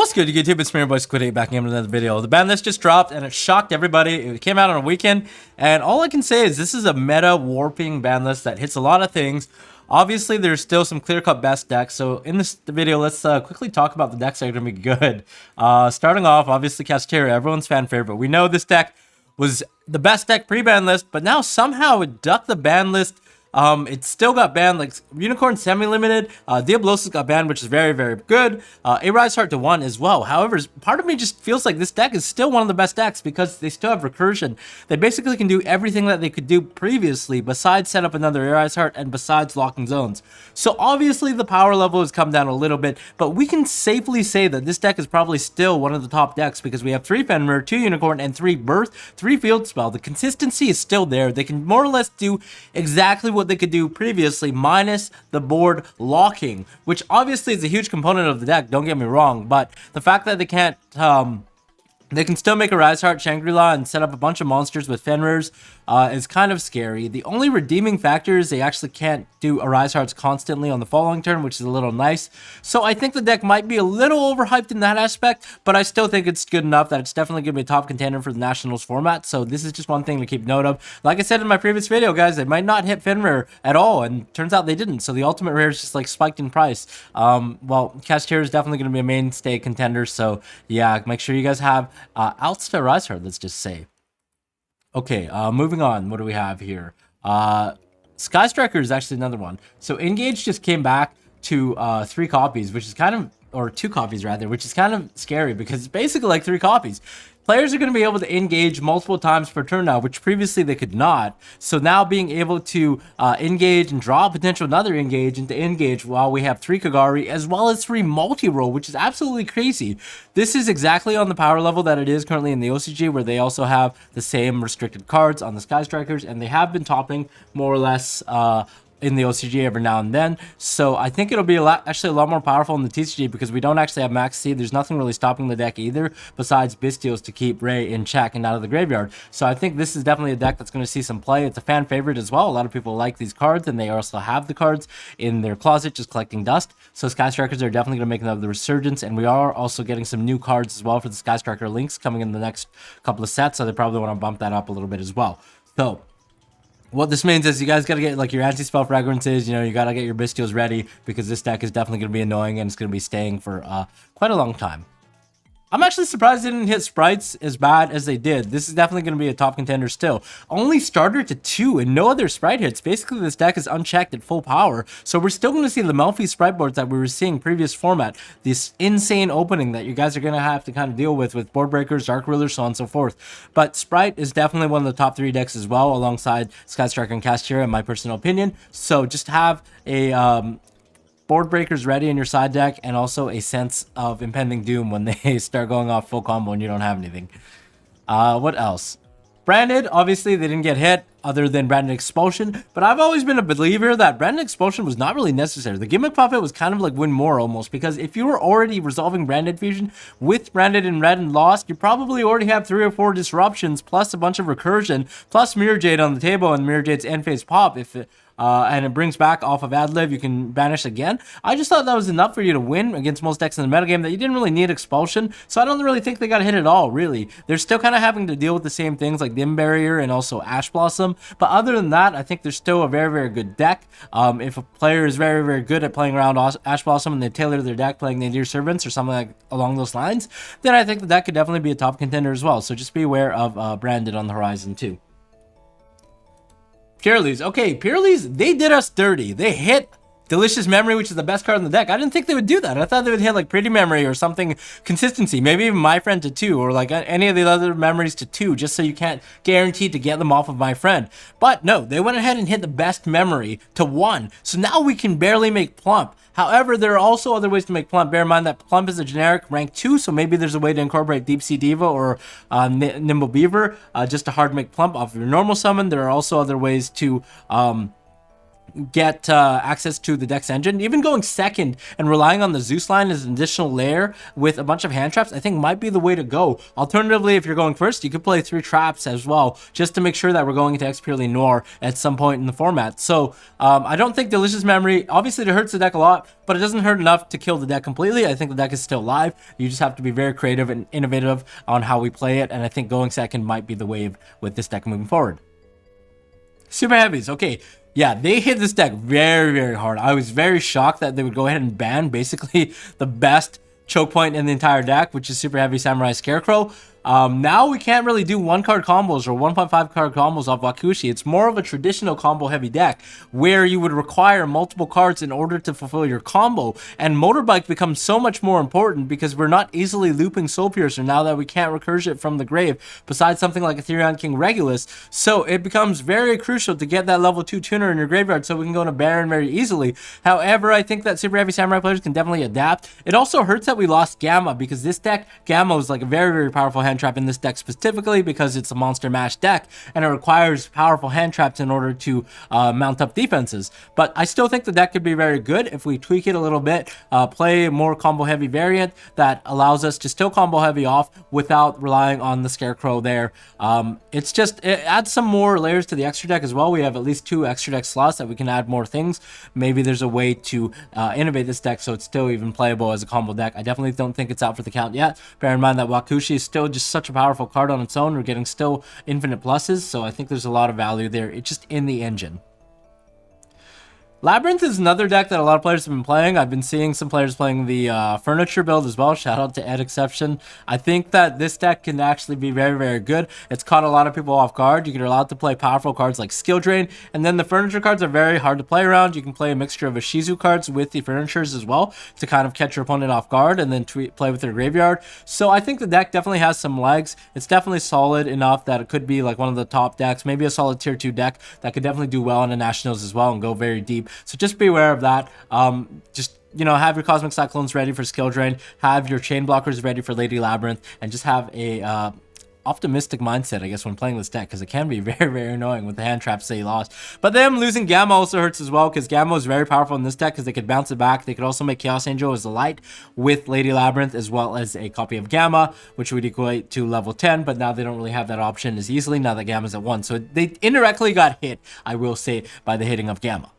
What's good, YouTube? It's me, your boy Squid8, back in with another video. The Banlist just dropped, and it shocked everybody. It came out on a weekend, and all I can say is this is a meta warping Banlist that hits a lot of things. Obviously, there's still some clear-cut best decks, so in this video, let's quickly talk about the decks that are going to be good. Starting off, obviously, KASHTIRA, everyone's fan favorite. We know this deck was the best deck pre-Banlist, but now somehow it ducked the Banlist. It still got banned, like Unicorn semi-limited, Diablosis got banned, which is very, very good. A Rise Heart to 1 as well. However, part of me just feels like this deck is still one of the best decks because they still have recursion. They basically can do everything that they could do previously besides set up another A Rise Heart and besides locking zones. So obviously the power level has come down a little bit, but we can safely say that this deck is probably still one of the top decks because we have 3 Fenrir, 2 Unicorn, and 3 Birth, 3 Field Spell. The consistency is still there. They can more or less do exactly what they could do previously minus the board locking, which obviously is a huge component of the deck, don't get me wrong, but the fact that they can't they can still make a Rise Heart Shangri-La and set up a bunch of monsters with Fenrirs is kind of scary. The only redeeming factor is they actually can't do a Rise Hearts constantly on the following turn, which is a little nice. So I think the deck might be a little overhyped in that aspect, but I still think it's good enough that it's definitely going to be a top contender for the Nationals format. So this is just one thing to keep note of. Like I said in my previous video, guys, they might not hit Fenrir at all, and turns out they didn't. So the ultimate rare is just like spiked in price. Well, KASHTIRA is definitely going to be a mainstay contender. So yeah, make sure you guys have outs to Rise Heart, let's just say. Okay, moving on. What do we have here? Sky Striker is actually another one. So Engage just came back to 3 copies, which is kind of, or 2 copies rather, which is kind of scary because it's basically like 3 copies. Players are going to be able to engage multiple times per turn now, which previously they could not. So now being able to engage and draw potential another engage into engage while we have 3 Kagari as well as 3 multi-roll, which is absolutely crazy. This is exactly on the power level that it is currently in the OCG, where they also have the same restricted cards on the Sky Strikers, and they have been topping more or less in the OCG every now and then. So I think it'll be actually a lot more powerful in the TCG because we don't actually have max C. There's nothing really stopping the deck either besides Bystials to keep Ray in check and out of the graveyard. So I think this is definitely a deck that's going to see some play. It's a fan favorite as well. A lot of people like these cards, and they also have the cards in their closet just collecting dust. So Sky Strikers are definitely going to make another resurgence, and we are also getting some new cards as well for the Sky Striker links coming in the next couple of sets, so they probably want to bump that up a little bit as well. So what this means is you guys got to get like your anti-spell fragrances, you know, you got to get your Bystials ready because this deck is definitely going to be annoying and it's going to be staying for quite a long time. I'm actually surprised they didn't hit sprites as bad as they did. This is definitely going to be a top contender still. Only starter to 2 and no other sprite hits. Basically, this deck is unchecked at full power. So we're still going to see the Melfi sprite boards that we were seeing previous format. This insane opening that you guys are going to have to kind of deal with board breakers, dark rulers, so on and so forth. But Sprite is definitely one of the top 3 decks as well, alongside Sky Striker and KASHTIRA, in my personal opinion. So just have a board breakers ready in your side deck, and also a sense of impending doom when they start going off full combo and you don't have anything. What else? Branded, obviously they didn't get hit other than Branded Expulsion, but I've always been a believer that Branded Expulsion was not really necessary. The gimmick puppet was kind of like win more almost, because if you were already resolving Branded Fusion with Branded in red and lost, you probably already have 3 or 4 disruptions plus a bunch of recursion plus Mirror Jade on the table, and Mirror Jade's end phase pop if it and it brings back off of Adliv, you can banish again. I just thought that was enough for you to win against most decks in the metagame, that you didn't really need Expulsion, so I don't really think they got hit at all, really. They're still kind of having to deal with the same things like Dim Barrier and also Ash Blossom, but other than that, I think they're still a very, very good deck. If a player is very, very good at playing around Ash Blossom and they tailor their deck playing the Endear Servants or something like along those lines, then I think the deck could definitely be a top contender as well, so just be aware of Branded on the horizon too. PURRELYs. Okay, PURRELYs, they did us dirty. They hit Delicious Memory, which is the best card in the deck. I didn't think they would do that. I thought they would hit like Pretty Memory or something consistency. Maybe even My Friend to 2, or like any of the other memories to 2, just so you can't guarantee to get them off of My Friend. But no, they went ahead and hit the best memory to 1. So now we can barely make Plump. However, there are also other ways to make Plump. Bear in mind that Plump is a generic rank 2, so maybe there's a way to incorporate Deep Sea Diva or Nimble Beaver just to hard make Plump off of your normal summon. There are also other ways to get access to the deck's engine. Even going second and relying on the Zeus line as an additional layer with a bunch of hand traps, I think might be the way to go. Alternatively, if you're going first, you could play 3 traps as well, just to make sure that we're going into Purrely Noir at some point in the format. So I don't think Delicious Memory, obviously it hurts the deck a lot, but it doesn't hurt enough to kill the deck completely. I think the deck is still live. You just have to be very creative and innovative on how we play it, and I think going second might be the wave with this deck moving forward. Super Heavies, okay. Yeah, they hit this deck very, very hard. I was very shocked that they would go ahead and ban basically the best choke point in the entire deck, which is Super Heavy Samurai Scarecrow. Now we can't really do 1-card combos or 1.5 card combos off Wakushi. It's more of a traditional combo heavy deck where you would require multiple cards in order to fulfill your combo. And Motorbike becomes so much more important because we're not easily looping Soul Piercer now that we can't recursion it from the grave, besides something like Ethereon King Regulus. So it becomes very crucial to get that level 2 tuner in your graveyard so we can go into Baron very easily. However, I think that Super Heavy Samurai players can definitely adapt. It also hurts that we lost Gamma, because this deck, Gamma is like a very, very powerful hand trap in this deck specifically because it's a monster mash deck and it requires powerful hand traps in order to mount up defenses. But I still think the deck could be very good if we tweak it a little bit, play a more combo heavy variant that allows us to still combo heavy off without relying on the Scarecrow there. It's just, it adds some more layers to the extra deck as well. We have at least 2 extra deck slots that we can add more things. Maybe there's a way to innovate this deck so it's still even playable as a combo deck. I definitely don't think it's out for the count yet. Bear in mind that Wakushi is still just such a powerful card on its own. We're getting still infinite pluses, so I think there's a lot of value there. It's just in the engine. Labyrinth is another deck that a lot of players have been playing. I've been seeing some players playing the furniture build as well. Shout out to Ed Exception. I think that this deck can actually be very, very good. It's caught a lot of people off guard. You can allowed to play powerful cards like Skill Drain, and then the furniture cards are very hard to play around. You can play a mixture of Ishizu cards with the furnitures as well to kind of catch your opponent off guard and then play with their graveyard. So I think the deck definitely has some legs. It's definitely solid enough that it could be like one of the top decks, maybe a solid tier 2 deck that could definitely do well in the Nationals as well and go very deep. So just be aware of that. Just, you know, have your Cosmic Cyclones ready for Skill Drain, have your Chain Blockers ready for Lady Labyrinth, and just have a optimistic mindset, I guess, when playing this deck, because it can be very, very annoying with the hand traps that you lost. But them losing Gamma also hurts as well, because Gamma is very powerful in this deck because they could bounce it back. They could also make Chaos Angel as a light with Lady Labyrinth, as well as a copy of Gamma, which would equate to level 10, but now they don't really have that option as easily now that Gamma's at 1. So they indirectly got hit, I will say, by the hitting of Gamma.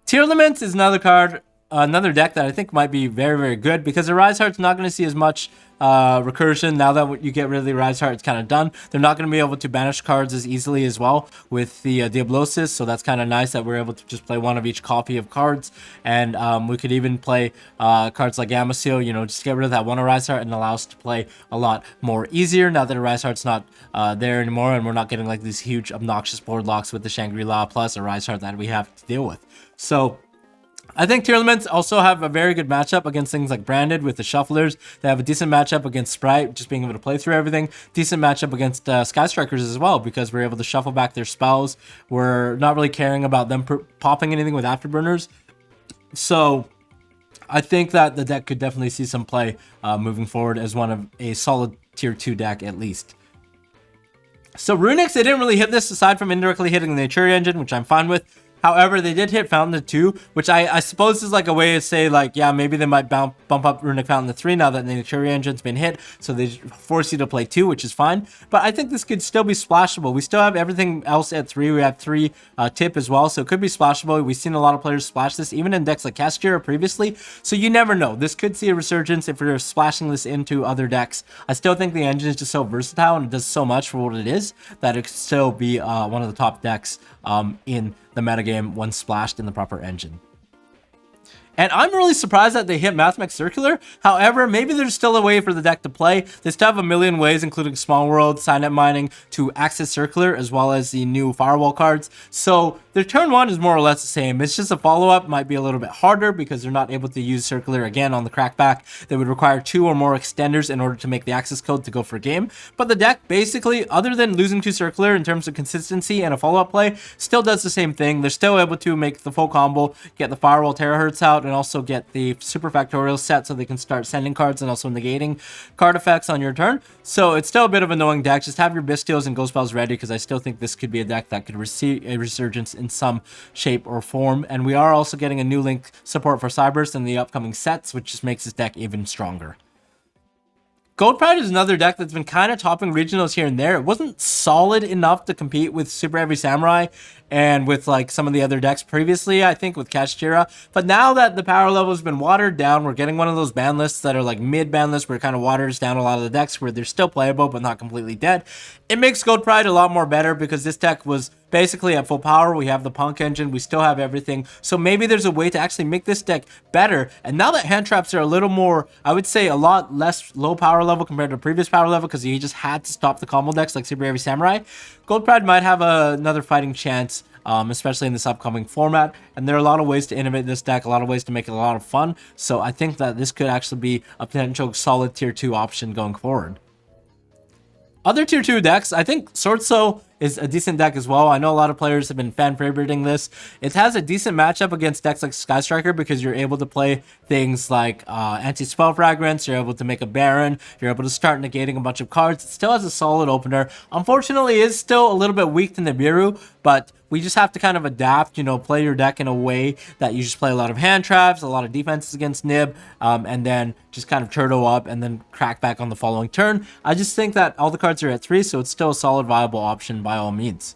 Tearlaments is another card, another deck that I think might be very, very good because the Rise Heart's not going to see as much recursion. Now that you get rid of the Rise Heart, it's kind of done. They're not going to be able to banish cards as easily as well with the Diablosis, so that's kind of nice that we're able to just play one of each copy of cards, and we could even play cards like Gamma Seal, you know, just get rid of that one Rise Heart and allow us to play a lot more easier now that a Rise Heart's not there anymore, and we're not getting like these huge obnoxious board locks with the Shangri-La plus a Rise Heart that we have to deal with. So I think Tearlaments also have a very good matchup against things like Branded with the Shufflers. They have a decent matchup against Sprite, just being able to play through everything. Decent matchup against Sky Strikers as well, because we're able to shuffle back their spells. We're not really caring about them popping anything with Afterburners. So I think that the deck could definitely see some play moving forward as one of a solid tier 2 deck at least. So Runicks, they didn't really hit this aside from indirectly hitting the Achuri engine, which I'm fine with. However, they did hit Fountain of 2, which I suppose is like a way to say, like, yeah, maybe they might bump up Runick Fountain to 3 now that the Achuri engine's been hit, so they force you to play 2, which is fine. But I think this could still be splashable. We still have everything else at 3. We have 3 tip as well, so it could be splashable. We've seen a lot of players splash this, even in decks like KASHTIRA previously, so you never know. This could see a resurgence if we're splashing this into other decks. I still think the engine is just so versatile and it does so much for what it is that it could still be one of the top decks in the metagame when splashed in the proper engine. And I'm really surprised that they hit MATHMECHS Circular. However, maybe there's still a way for the deck to play. They still have a million ways, including Small World, Signet Mining, to access Circular, as well as the new Firewall cards. So their turn 1 is more or less the same. It's just a follow-up might be a little bit harder because they're not able to use Circular again on the crackback. They would require 2 or more extenders in order to make the access code to go for game. But the deck, basically, other than losing to Circular in terms of consistency and a follow-up play, still does the same thing. They're still able to make the full combo, get the Firewall Terahertz out, out and also get the super factorial set so they can start sending cards and also negating card effects on your turn. So it's still a bit of an annoying deck. Just have your Bystials and Ghost Spells ready, because I still think this could be a deck that could receive a resurgence in some shape or form. And we are also getting a new link support for Cyburst in the upcoming sets, which just makes this deck even stronger. Gold Pride is another deck that's been kind of topping regionals here and there. It wasn't solid enough to compete with Super Heavy Samurai and with like some of the other decks previously, I think, with KASHTIRA. But now that the power level has been watered down, we're getting one of those ban lists that are like mid ban lists where it kind of waters down a lot of the decks where they're still playable but not completely dead. It makes Gold Pride a lot more better because this deck was basically at full power. We have the Punk engine, we still have everything. So maybe there's a way to actually make this deck better. And now that hand traps are a little more, I would say a lot less low power level compared to previous power level, because you just had to stop the combo decks like Super Heavy Samurai, Gold Pride might have another fighting chance, especially in this upcoming format. And there are a lot of ways to innovate this deck, a lot of ways to make it a lot of fun. So I think that this could actually be a potential solid tier 2 option going forward. Other tier 2 decks, I think SWORDSOUL is a decent deck as well. I know a lot of players have been fan favoriting this. It has a decent matchup against decks like Sky Striker because you're able to play things like anti-spell fragments, you're able to make a Baron, you're able to start negating a bunch of cards. It still has a solid opener. Unfortunately, it is still a little bit weak to Nibiru, but we just have to kind of adapt, you know, play your deck in a way that you just play a lot of hand traps, a lot of defenses against Nib, and then just kind of turtle up and then crack back on the following turn. I just think that all the cards are at 3, so it's still a solid, viable option by all means.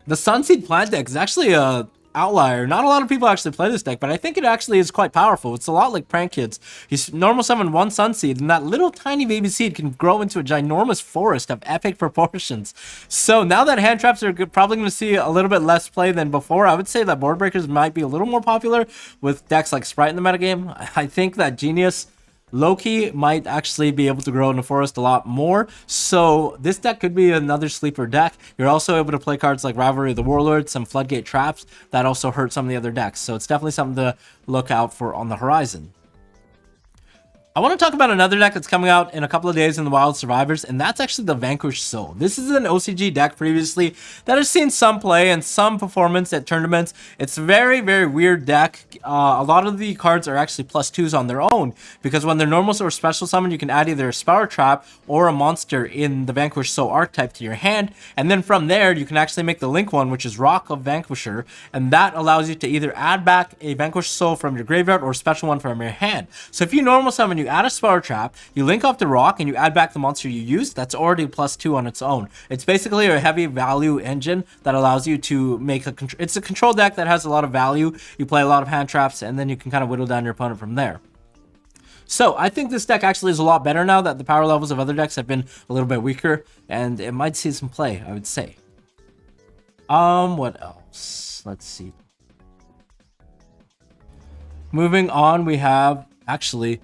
The SUNSEED plant deck is actually a outlier. Not a lot of people actually play this deck, but I think it actually is quite powerful. It's a lot like Prank Kids. You normal summon one Sunseed, and that little tiny baby seed can grow into a ginormous forest of epic proportions. So now that hand traps are probably going to see a little bit less play than before, I would say that board breakers might be a little more popular with decks like Sprite in the metagame. I think that Genius Loki might actually be able to grow in the forest a lot more. So this deck could be another sleeper deck. You're also able to play cards like Rivalry of the Warlord, some Floodgate Traps that also hurt some of the other decks. So it's definitely something to look out for on the horizon. I want to talk about another deck that's coming out in a couple of days in the Wild Survivors, and that's actually the Vanquish Soul. This is an OCG deck previously that has seen some play and some performance at tournaments. It's a very, very weird deck. A lot of the cards are actually +2s on their own, because when they're normal or special summon, you can add either a Spell Trap or a monster in the Vanquish Soul archetype to your hand, and then from there, you can actually make the link one, which is Rock of Vanquisher, and that allows you to either add back a Vanquish Soul from your graveyard or a special one from your hand. So if you normal summon, you add a Spell Trap, you link off the Rock, and you add back the monster you used, that's already +2 on its own. It's basically a heavy value engine that allows you to make it's a control deck that has a lot of value. You play a lot of hand traps, and then you can kind of whittle down your opponent from there. So I think this deck actually is a lot better now that the power levels of other decks have been a little bit weaker, and it might see some play, I would say. What else? Let's see. Moving on, we have actually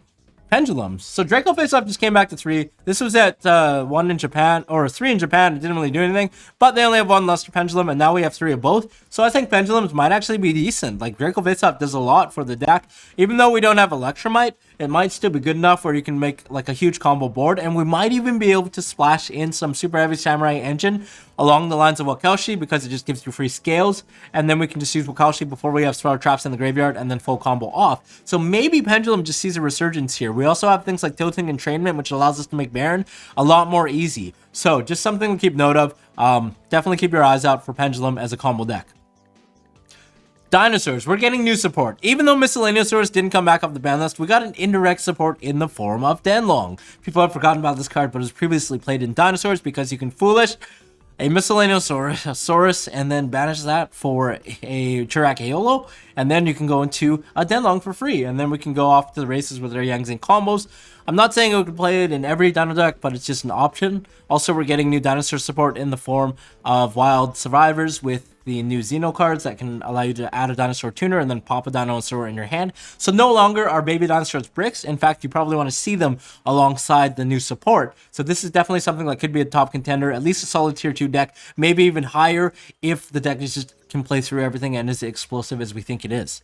Pendulums. So Draco Face Off just came back to 3. This was at 1 in Japan, or 3 in Japan. It didn't really do anything, but they only have 1 Luster Pendulum, and now we have 3 of both. So I think Pendulums might actually be decent. Like, Draco Face Off does a lot for the deck. Even though we don't have Electromite, it might still be good enough where you can make like a huge combo board, and we might even be able to splash in some Super Heavy Samurai engine along the lines of Wakelshi, because it just gives you free scales, and then we can just use Wakelshi before we have Spell Traps in the graveyard and then full combo off. So maybe Pendulum just sees a resurgence here. We also have things like Tilting Entrainment, which allows us to make Baron a lot more easy. So just something to keep note of. Definitely keep your eyes out for Pendulum as a combo deck. Dinosaurs, we're getting new support. Even though Miscellaneousaurus didn't come back off the ban list, we got an indirect support in the form of Denlong. People have forgotten about this card, but it was previously played in Dinosaurs because you can Foolish a Miscellaneousaurus and then banish that for a Chirac Aeolo, and then you can go into a Denlong for free, and then we can go off to the races with our Yangs and combos. I'm not saying we can play it in every Dino deck, but it's just an option. Also, we're getting new dinosaur support in the form of Wild Survivors with the new Xeno cards that can allow you to add a dinosaur tuner and then pop a dinosaur in your hand. So no longer are baby dinosaurs bricks. In fact, you probably want to see them alongside the new support. So this is definitely something that could be a top contender, at least a solid tier 2 deck, maybe even higher if the deck is just can play through everything and is explosive as we think it is.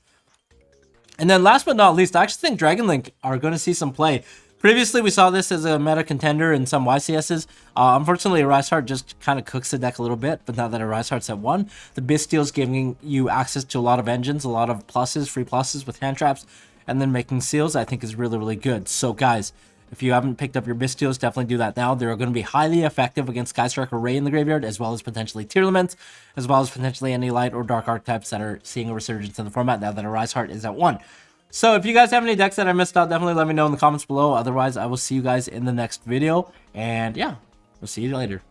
And then last but not least, I actually think Dragon Link are going to see some play. Previously, we saw this as a meta contender in some YCSs. Unfortunately, Rise Heart just kind of cooks the deck a little bit, but now that a Rise Heart's at 1, the Bisteel is giving you access to a lot of engines, a lot of pluses, free pluses with hand traps, and then making seals, I think is really, really good. So guys, if you haven't picked up your Bisteels, definitely do that now. They're going to be highly effective against Skystrike or Ray in the graveyard, as well as potentially Tearlaments, as well as potentially any light or dark archetypes that are seeing a resurgence in the format now that a Rise Heart is at 1. So if you guys have any decks that I missed out, definitely let me know in the comments below. Otherwise, I will see you guys in the next video. And yeah, we'll see you later.